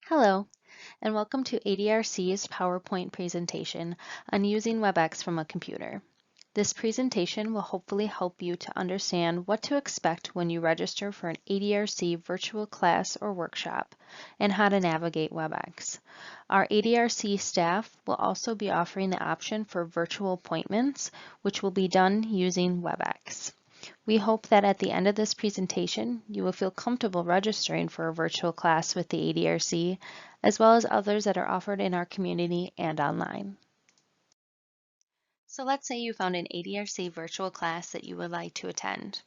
Hello, and welcome to ADRC's PowerPoint presentation on using WebEx from a computer. This presentation will hopefully help you to understand what to expect when you register for an ADRC virtual class or workshop and how to navigate WebEx. Our ADRC staff will also be offering the option for virtual appointments, which will be done using WebEx. We hope that at the end of this presentation, you will feel comfortable registering for a virtual class with the ADRC, as well as others that are offered in our community and online. So let's say you found an ADRC virtual class that you would like to attend.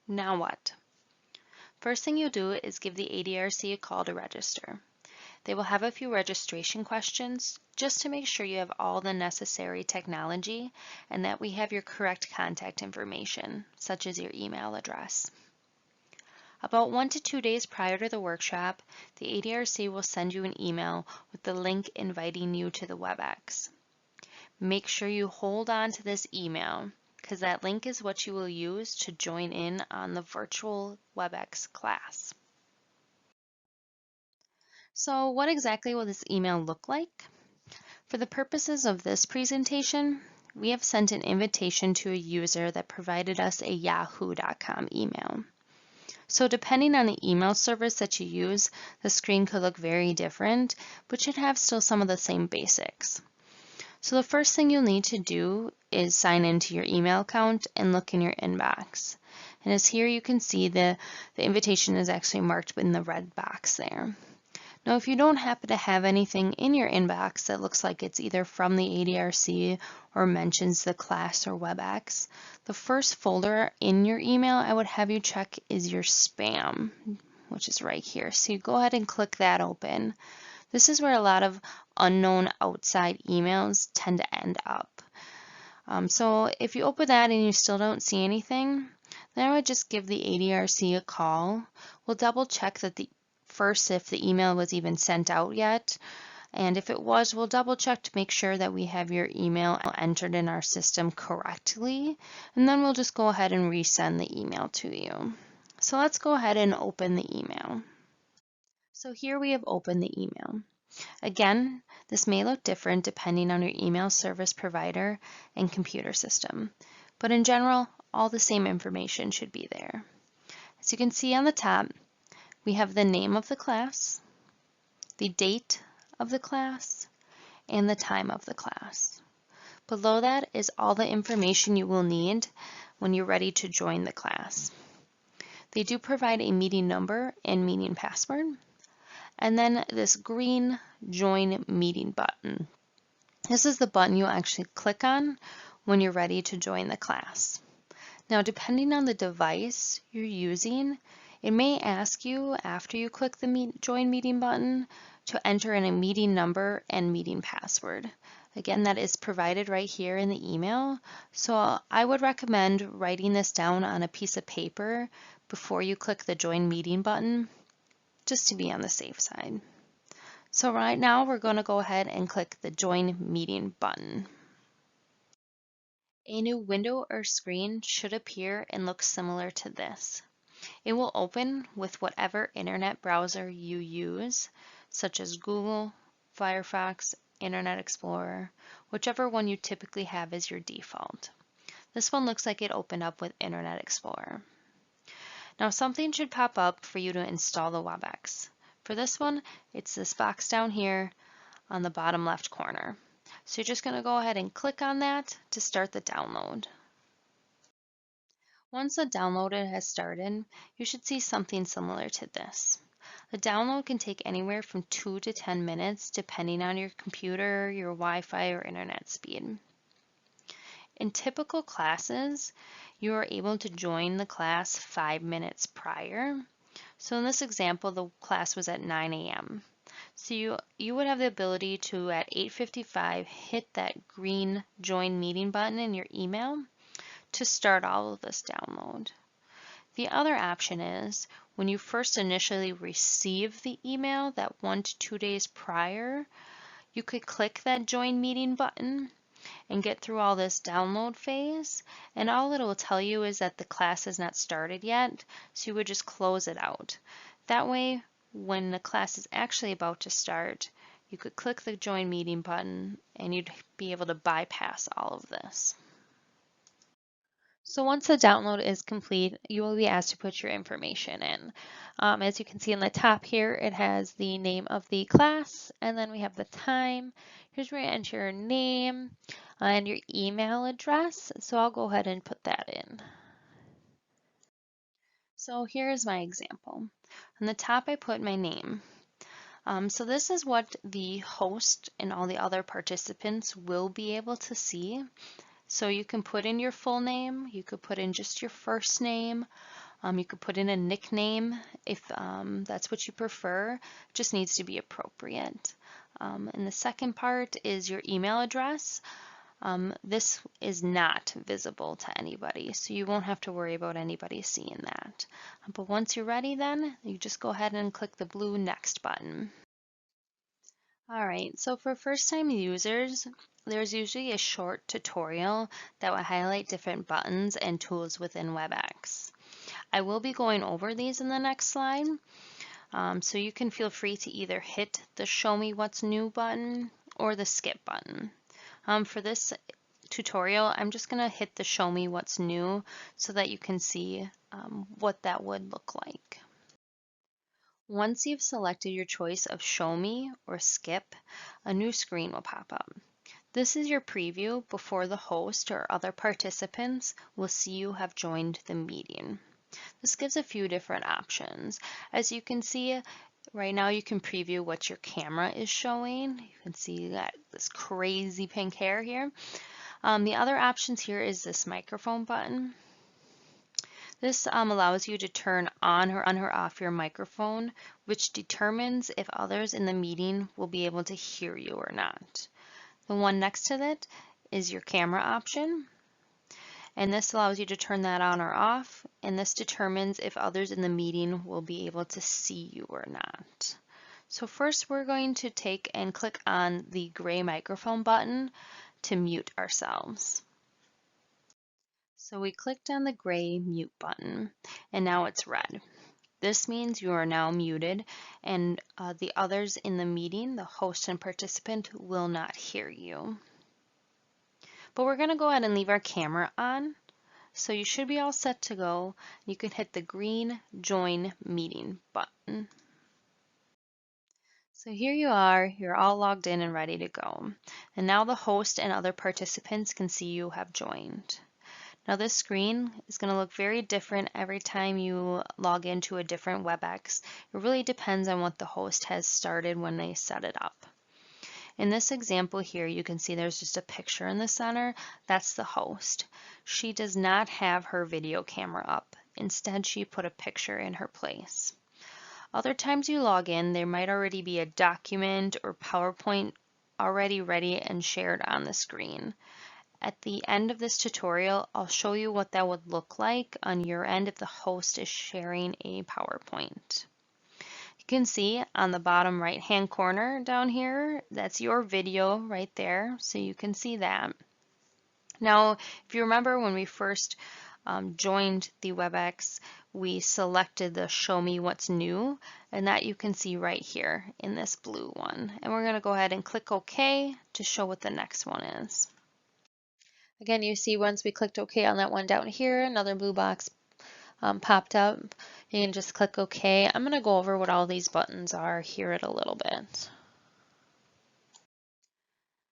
Now what? First thing you'll do is give the ADRC a call to register. They will have a few registration questions just to make sure you have all the necessary technology and that we have your correct contact information, such as your email address. About 1 to 2 days prior to the workshop, the ADRC will send you an email with the link inviting you to the WebEx. Make sure you hold on to this email because that link is what you will use to join in on the virtual WebEx class. So what exactly will this email look like? For the purposes of this presentation, we have sent an invitation to a user that provided us a yahoo.com email. So depending on the email service that you use, the screen could look very different, but should have still some of the same basics. So the first thing you'll need to do is sign into your email account and look in your inbox. And as here you can see the invitation is actually marked in the red box there. Now, if you don't happen to have anything in your inbox that looks like it's either from the ADRC or mentions the class or WebEx, the first folder in your email I would have you check is your spam, which is right here. So you go ahead and click that open. This is where a lot of unknown outside emails tend to end up. So if you open that and you still don't see anything, then I would just give the ADRC a call. We'll double check that first if the email was even sent out yet, and if it was, we'll double check to make sure that we have your email entered in our system correctly, and then we'll just go ahead and resend the email to you. So let's go ahead and open the email. So here we have opened the email. Again, this may look different depending on your email service provider and computer system, but in general, all the same information should be there. As you can see on the top, we have the name of the class, the date of the class, and the time of the class. Below that is all the information you will need when you're ready to join the class. They do provide a meeting number and meeting password, and then this green Join Meeting button. This is the button you actually click on when you're ready to join the class. Now, depending on the device you're using, it may ask you after you click the Join Meeting button to enter in a meeting number and meeting password. Again, that is provided right here in the email. So I would recommend writing this down on a piece of paper before you click the Join Meeting button, just to be on the safe side. So right now we're going to go ahead and click the Join Meeting button. A new window or screen should appear and look similar to this. It will open with whatever internet browser you use, such as Google, Firefox, Internet Explorer, whichever one you typically have as your default. This one looks like it opened up with Internet Explorer. Now something should pop up for you to install the WebEx. For this one, it's this box down here on the bottom left corner. So you're just going to go ahead and click on that to start the download. Once the download has started, you should see something similar to this. The download can take anywhere from 2 to 10 minutes depending on your computer, your Wi-Fi, or internet speed. In typical classes, you are able to join the class 5 minutes prior. So in this example, the class was at 9 a.m. So you would have the ability to, at 8:55, hit that green Join Meeting button in your email to start all of this download. The other option is when you first initially receive the email that 1 to 2 days prior, you could click that Join Meeting button and get through all this download phase, and all it will tell you is that the class has not started yet, so you would just close it out. That way, when the class is actually about to start, you could click the Join Meeting button and you'd be able to bypass all of this. So once the download is complete, you will be asked to put your information in. As you can see in the top here, it has the name of the class, and then we have the time. Here's where you enter your name and your email address. So I'll go ahead and put that in. So here's my example. On the top, I put my name. So this is what the host and all the other participants will be able to see. So you can put in your full name, you could put in just your first name, you could put in a nickname if that's what you prefer. It just needs to be appropriate. And the second part is your email address. This is not visible to anybody, so you won't have to worry about anybody seeing that. But once you're ready, then you just go ahead and click the blue Next button. All right, so for first-time users, there's usually a short tutorial that will highlight different buttons and tools within WebEx. I will be going over these in the next slide, so you can feel free to either hit the Show Me What's New button or the Skip button. For this tutorial, I'm just going to hit the Show Me What's New so that you can see what that would look like. Once you've selected your choice of Show Me or Skip, a new screen will pop up. This is your preview before the host or other participants will see you have joined the meeting. This gives a few different options. As you can see, right now you can preview what your camera is showing. You can see that this crazy pink hair here. The other options here is this microphone button. This allows you to turn on or off your microphone, which determines if others in the meeting will be able to hear you or not. The one next to it is your camera option, and this allows you to turn that on or off, and this determines if others in the meeting will be able to see you or not. So first we're going to take and click on the gray microphone button to mute ourselves. So we clicked on the gray mute button, and now it's red. This means you are now muted, and the others in the meeting, the host and participant, will not hear you. But we're going to go ahead and leave our camera on, so you should be all set to go. You can hit the green Join Meeting button. So here you are, you're all logged in and ready to go. And now the host and other participants can see you have joined. Now this screen is going to look very different every time you log into a different WebEx. It really depends on what the host has started when they set it up. In this example here, you can see there's just a picture in the center. That's the host. She does not have her video camera up. Instead, she put a picture in her place. Other times you log in, there might already be a document or PowerPoint already ready and shared on the screen. At the end of this tutorial, I'll show you what that would look like on your end if the host is sharing a PowerPoint. You can see on the bottom right-hand corner down here, that's your video right there, so you can see that. Now, if you remember when we first joined the WebEx, we selected the Show Me What's New, and that you can see right here in this blue one. And we're going to go ahead and click OK to show what the next one is. Again, you see once we clicked OK on that one down here, another blue box popped up. You can just click OK. I'm going to go over what all these buttons are here in a little bit.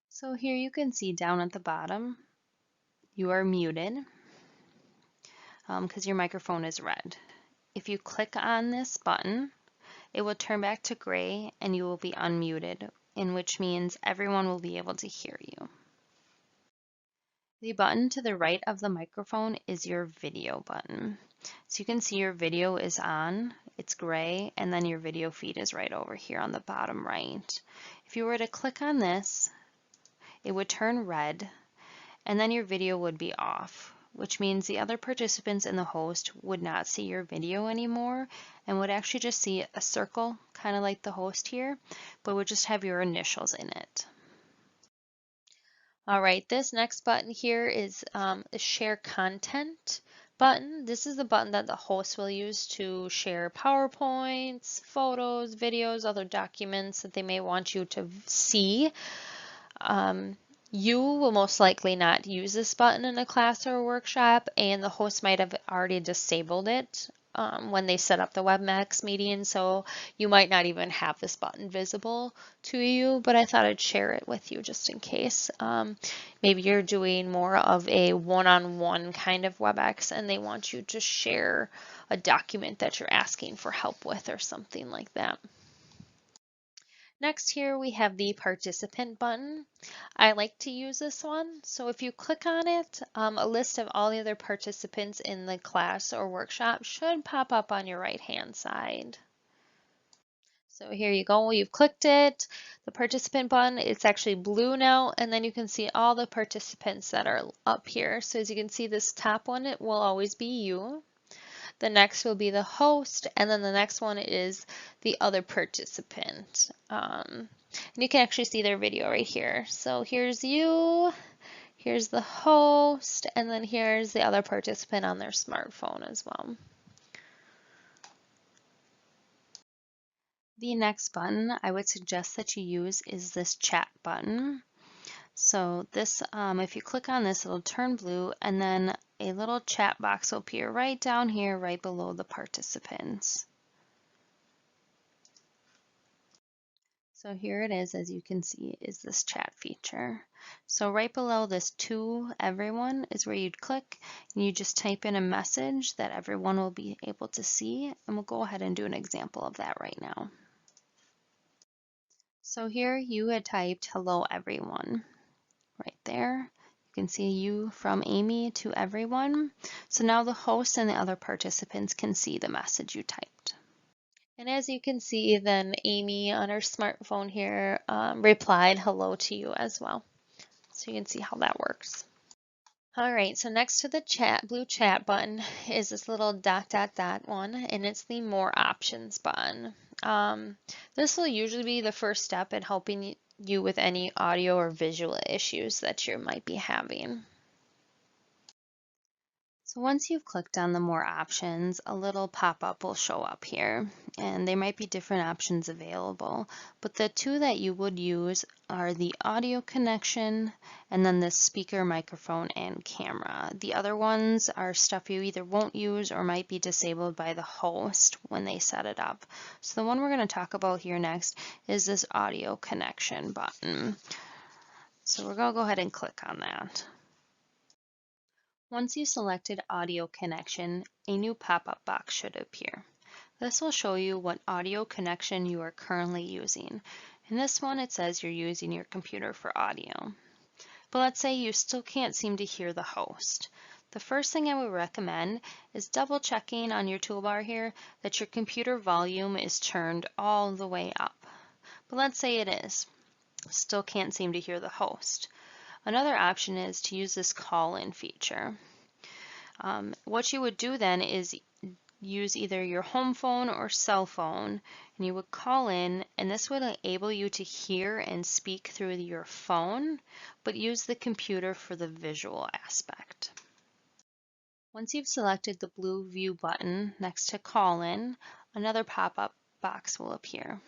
So here you can see down at the bottom, you are muted because your microphone is red. If you click on this button, it will turn back to gray and you will be unmuted, in which means everyone will be able to hear you. The button to the right of the microphone is your video button. So you can see your video is on, it's gray, and then your video feed is right over here on the bottom right. If you were to click on this, it would turn red, and then your video would be off, which means the other participants in the host would not see your video anymore and would actually just see a circle, kind of like the host here, but would just have your initials in it. All right, this next button here is Share Content button, this is the button that the host will use to share PowerPoints, photos, videos, other documents that they may want you to see. You will most likely not use this button in a class or a workshop, and the host might have already disabled it when they set up the WebEx meeting, so you might not even have this button visible to you, but I thought I'd share it with you just in case. Maybe you're doing more of a one-on-one kind of WebEx and they want you to share a document that you're asking for help with or something like that. Next here we have the participant button. I like to use this one. So if you click on it, a list of all the other participants in the class or workshop should pop up on your right hand side. So here you go, you've clicked it, the participant button, it's actually blue now, and then you can see all the participants that are up here. So as you can see, this top one, it will always be you. The next will be the host, and then the next one is the other participant. And you can actually see their video right here. So here's you, here's the host, and then here's the other participant on their smartphone as well. The next button I would suggest that you use is this chat button. So this, if you click on this, it'll turn blue, and then a little chat box will appear right down here, right below the participants. So here it is, as you can see, is this chat feature. So right below this to everyone is where you'd click, and you just type in a message that everyone will be able to see, and we'll go ahead and do an example of that right now. So here you had typed hello everyone. Right there. You can see you from Amy to everyone. So now the host and the other participants can see the message you typed. And as you can see, then Amy on her smartphone here replied hello to you as well. So you can see how that works. All right, so next to the blue chat button is this little dot one, and it's the more options button. This will usually be the first step in helping you with any audio or visual issues that you might be having. So once you've clicked on the more options, a little pop-up will show up here, and there might be different options available, but the two that you would use are the audio connection and then the speaker, microphone, and camera. The other ones are stuff you either won't use or might be disabled by the host when they set it up. So the one we're going to talk about here next is this audio connection button. So we're going to go ahead and click on that. Once you selected audio connection, a new pop-up box should appear. This will show you what audio connection you are currently using. In this one, it says you're using your computer for audio. But let's say you still can't seem to hear the host. The first thing I would recommend is double checking on your toolbar here that your computer volume is turned all the way up. But let's say it is. Still can't seem to hear the host. Another option is to use this call-in feature. What you would do then is use either your home phone or cell phone, and you would call in, and this would enable you to hear and speak through your phone, but use the computer for the visual aspect. Once you've selected the blue view button next to call in, another pop-up box will appear.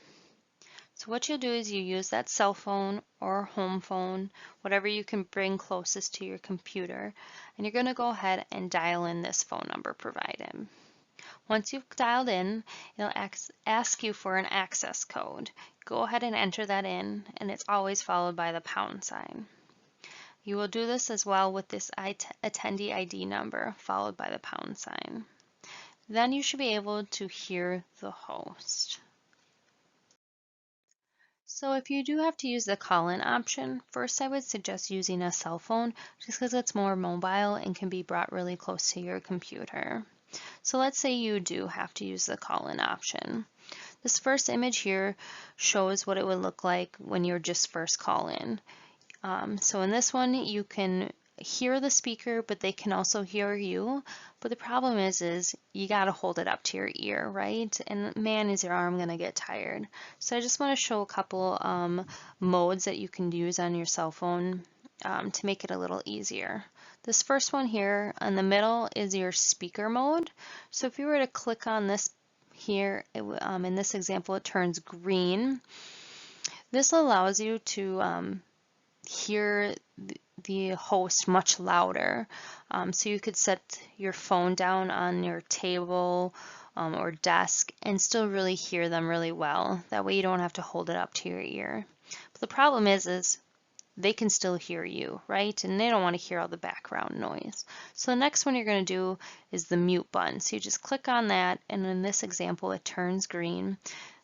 So what you'll do is you use that cell phone or home phone, whatever you can bring closest to your computer, and you're going to go ahead and dial in this phone number provided. Once you've dialed in, it'll ask you for an access code. Go ahead and enter that in, and it's always followed by the pound sign. You will do this as well with this attendee ID number, followed by the pound sign. Then you should be able to hear the host. So if you do have to use the call-in option, first I would suggest using a cell phone just because it's more mobile and can be brought really close to your computer. So let's say you do have to use the call-in option. This first image here shows what it would look like when you're just first call in. So in this one you can hear the speaker, but they can also hear you. But the problem is you got to hold it up to your ear, right? And man, is your arm going to get tired. So I just want to show a couple modes that you can use on your cell phone to make it a little easier. This first one here in the middle is your speaker mode. So if you were to click on this here, in this example, it turns green. This allows you to hear the host much louder. So you could set your phone down on your table or desk and still really hear them really well. That way you don't have to hold it up to your ear. But the problem is they can still hear you, right? And they don't want to hear all the background noise. So the next one you're going to do is the mute button. So you just click on that, and in this example it turns green.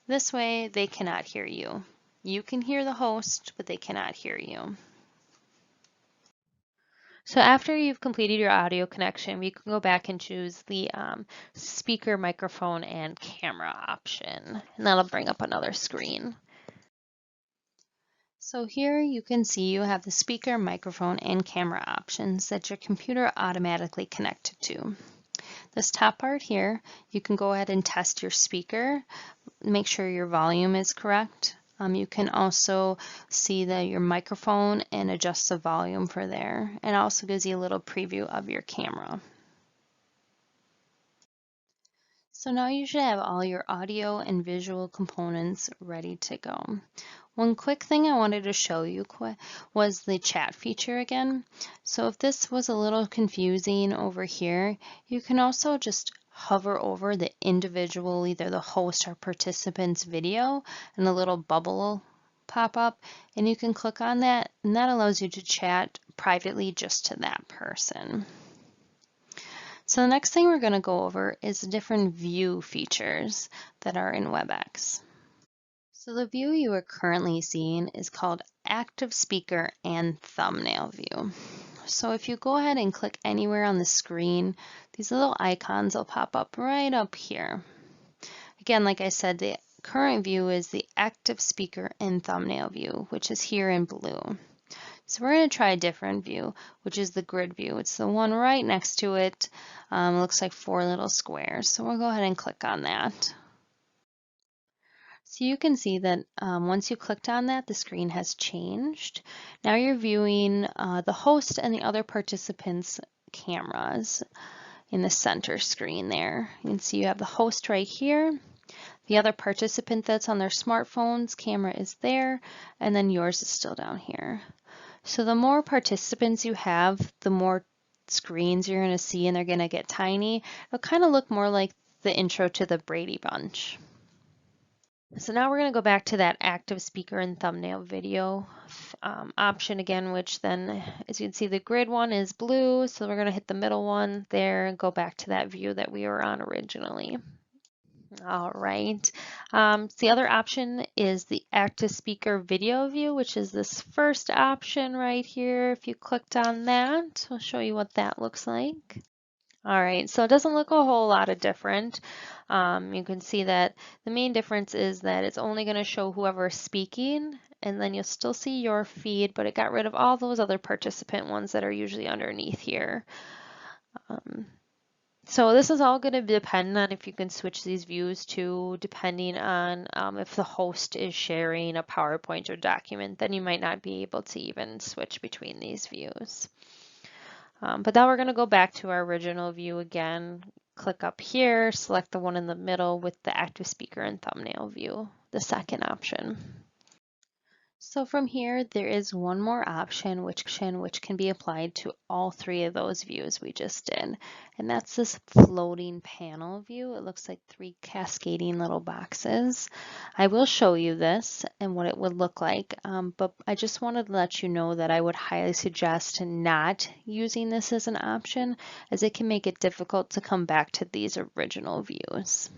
This way they cannot hear you. You can hear the host, but they cannot hear you. So after you've completed your audio connection, we can go back and choose the speaker, microphone, and camera option, and that'll bring up another screen. So here you can see you have the speaker, microphone, and camera options that your computer automatically connected to. This top part here, you can go ahead and test your speaker, make sure your volume is correct. You can also see your microphone and adjust the volume for there. And it also gives you a little preview of your camera. So now you should have all your audio and visual components ready to go. One quick thing I wanted to show you was the chat feature again. So if this was a little confusing over here, you can also just hover over the individual, either the host or participant's video, and a little bubble will pop up, and you can click on that, and that allows you to chat privately just to that person. So the next thing we're going to go over is the different view features that are in WebEx. So the view you are currently seeing is called Active Speaker and Thumbnail View. So if you go ahead and click anywhere on the screen, these little icons will pop up right up here. Again, like I said, the current view is the Active Speaker and Thumbnail View, which is here in blue. So we're going to try a different view, which is the grid view. It's the one right next to it. Looks like 4 little squares. So we'll go ahead and click on that. So you can see that once you clicked on that, the screen has changed. Now you're viewing the host and the other participants' cameras in the center screen there. You can see you have the host right here. The other participant that's on their smartphone's camera is there, and then yours is still down here. So the more participants you have, the more screens you're going to see, and they're going to get tiny. It'll kind of look more like the intro to the Brady Bunch. So now we're going to go back to that active speaker and thumbnail video option again, which then, as you can see, the grid one is blue. So we're going to hit the middle one there and go back to that view that we were on originally. All right. So the other option is the active speaker video view, which is this first option right here. If you clicked on that, I'll show you what that looks like. All right, so it doesn't look a whole lot of different. You can see that the main difference is that it's only going to show whoever is speaking, and then you'll still see your feed, but it got rid of all those other participant ones that are usually underneath here. So this is all going to depend on if you can switch these views to, depending on if the host is sharing a PowerPoint or document, then you might not be able to even switch between these views. But now we're going to go back to our original view again. Click up here, select the one in the middle with the active speaker and thumbnail view, the second option. So from here, there is one more option which can be applied to all 3 of those views we just did. And that's this floating panel view. It looks like 3 cascading little boxes. I will show you this and what it would look like, but I just wanted to let you know that I would highly suggest not using this as an option, as it can make it difficult to come back to these original views.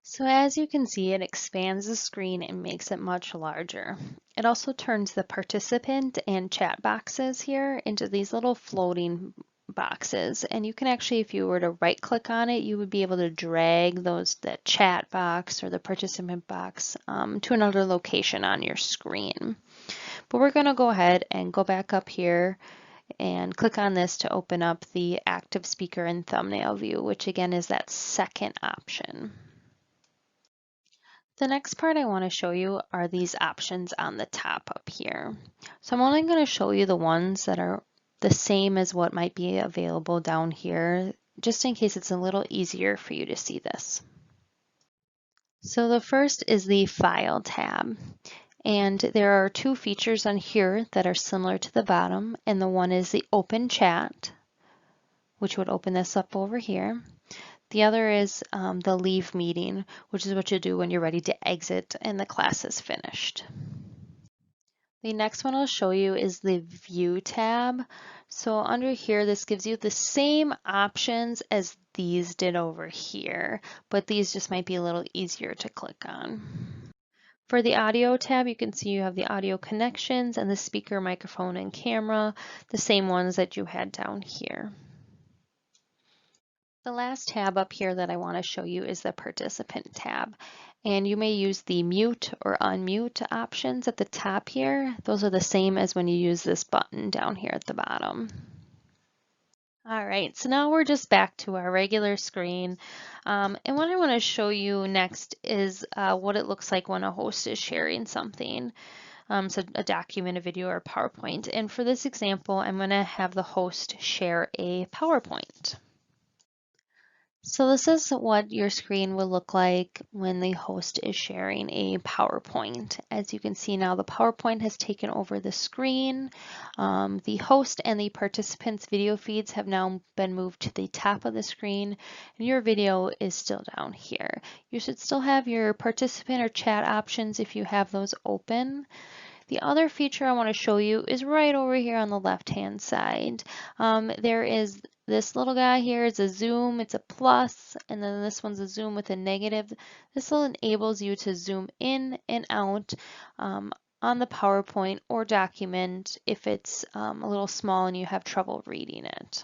So as you can see, it expands the screen and makes it much larger. It also turns the participant and chat boxes here into these little floating boxes. And you can actually, if you were to right click on it, you would be able to drag that chat box or the participant box to another location on your screen. But we're going to go ahead and go back up here and click on this to open up the active speaker and thumbnail view, which again is that second option. The next part I want to show you are these options on the top up here. So I'm only going to show you the ones that are the same as what might be available down here, just in case it's a little easier for you to see this. So the first is the File tab. And there are two features on here that are similar to the bottom, and the one is the Open Chat, which would open this up over here. The other is the Leave Meeting, which is what you do when you're ready to exit and the class is finished. The next one I'll show you is the View tab. So under here, this gives you the same options as these did over here, but these just might be a little easier to click on. For the audio tab, you can see you have the audio connections and the speaker, microphone, and camera, the same ones that you had down here. The last tab up here that I want to show you is the participant tab. And you may use the mute or unmute options at the top here. Those are the same as when you use this button down here at the bottom. All right, so now we're just back to our regular screen. And what I want to show you next is what it looks like when a host is sharing something. So a document, a video, or a PowerPoint. And for this example, I'm going to have the host share a PowerPoint. So this is what your screen will look like when the host is sharing a PowerPoint. As you can see now, the PowerPoint has taken over the screen. The host and the participants' video feeds have now been moved to the top of the screen, and your video is still down here. You should still have your participant or chat options if you have those open. The other feature I want to show you is right over here on the left-hand side. There is this little guy here is a zoom, it's a plus, and then this one's a zoom with a negative. This enables you to zoom in and out on the PowerPoint or document if it's a little small and you have trouble reading it.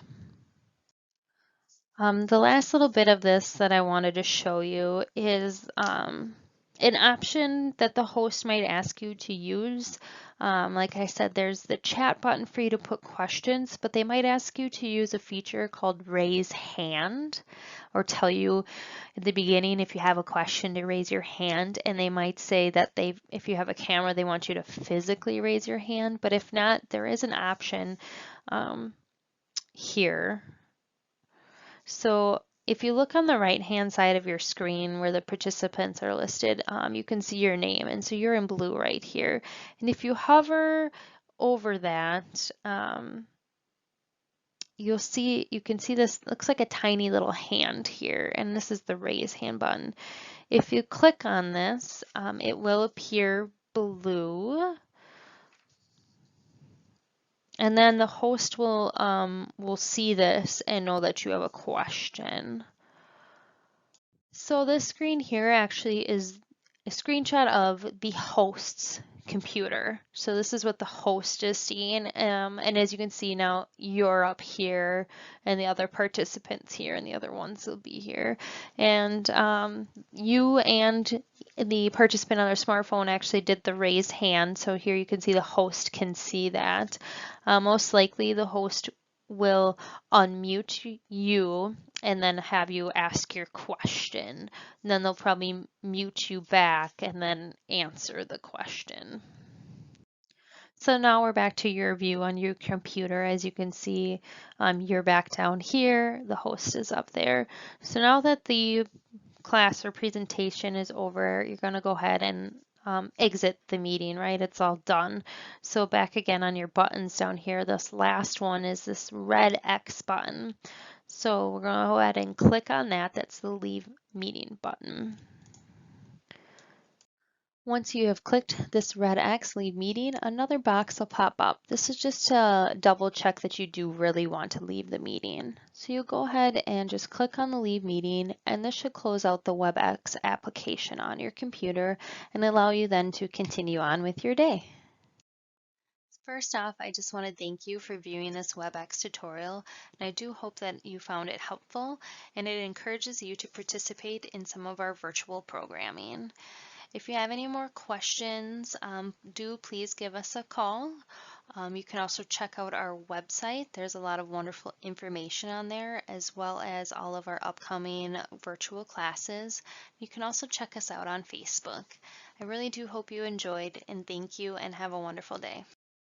The last little bit of this that I wanted to show you is an option that the host might ask you to use. Like I said, there's the chat button for you to put questions, but they might ask you to use a feature called Raise Hand, or tell you at the beginning if you have a question to raise your hand, and they might say that if you have a camera, they want you to physically raise your hand, but if not, there is an option here. So if you look on the right-hand side of your screen where the participants are listed, you can see your name, and so you're in blue right here. And if you hover over that, you can see this looks like a tiny little hand here, and this is the raise hand button. If you click on this, it will appear blue. And then the host will see this and know that you have a question. So this screen here actually is a screenshot of the host's computer. So this is what the host is seeing. And as you can see now, you're up here and the other participants here and the other ones will be here. And you and the participant on their smartphone actually did the raise hand. So here you can see the host can see that. Most likely the host will unmute you and then have you ask your question. And then they'll probably mute you back and then answer the question. So now we're back to your view on your computer. As you can see, you're back down here. The host is up there. So now that the class or presentation is over, you're going to go ahead and exit the meeting, right? It's all done. So back again on your buttons down here, this last one is this red X button. So we're going to go ahead and click on that. That's the Leave Meeting button. Once you have clicked this red X, Leave Meeting, another box will pop up. This is just to double check that you do really want to leave the meeting. So you go ahead and just click on the Leave Meeting, and this should close out the WebEx application on your computer and allow you then to continue on with your day. First off, I just want to thank you for viewing this WebEx tutorial, and I do hope that you found it helpful and it encourages you to participate in some of our virtual programming. If you have any more questions, do please give us a call. You can also check out our website. There's a lot of wonderful information on there, as well as all of our upcoming virtual classes. You can also check us out on Facebook. I really do hope you enjoyed, and thank you, and have a wonderful day.